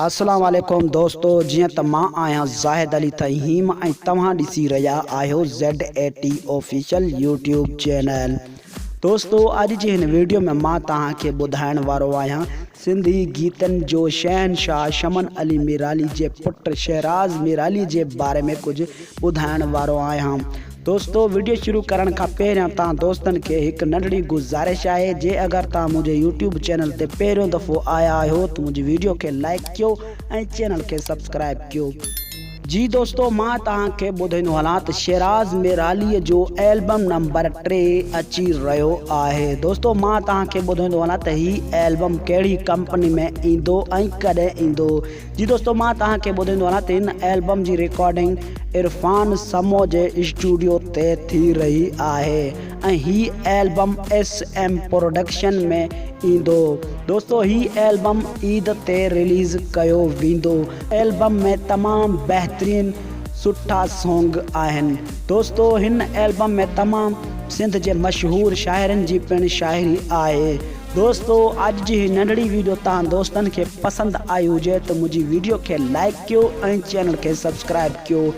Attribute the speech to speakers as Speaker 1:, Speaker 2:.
Speaker 1: अस्सलाम वालेकुम दोस्तों, जी तो मां आया ज़ाहिद अली तहीम ऐं तव्हां ॾिसी रहिया आहियो ZAT ऑफिशियल यूट्यूब चैनल। दोस्तों अॼु जी हिन वीडियो में मां तव्हांखे ॿुधाइण वारो आहियां सिंधी गीतनि जो शहनशाह शमन अली मीराली जे पुट शहराज़ मीराली जे बारे में कुछ ॿुधाइण वारो आहियां। दोस्तों वीडियो शुरू करण का पहिरियां तव्हां दोस्तन के एक नंढड़ी गुज़ारिश है, जे अगर तव्हां मुझे यूट्यूब चैनल ते पहिरियों दफ़ो आया हो तो मुझे वीडियो के लाइक कयो ऐं चैनल के सब्सक्राइब कयो। जी दोस्तों मां तव्हांखे ॿुधाईंदो हलां त शहराज़ मीराली जो एल्बम नंबर 3 अची रहियो आहे। दोस्तों मां तव्हांखे ॿुधाईंदो हलां त ही एल्बम कहिड़ी कंपनी में ईंदो ऐं कॾहिं ईंदो। जी दोस्तों मां तव्हांखे ॿुधाईंदो हलां त हिन एल्बम जी रिकॉर्डिंग इरफान समो जे स्टूडियो ते थी रही आहे ऐं ही एल्बम SM प्रोडक्शन में ईंदो। दोस्तों ही एल्बम ईद ते रिलीज़ कयो वेंदो। एल्बम में तमाम बेहतरीन सुठा सॉन्ग आहिनि। दोस्तों हिन एल्बम में तमाम सिंध जे मशहूर शाइरनि जी पिण शाइरी आहे। दोस्तों अॼु जी नंढड़ी वीडियो तव्हां दोस्तन के पसंद आई हुजे तो मुझी वीडियो के लाइक कयो ऐं चैनल के सब्सक्राइब कयो।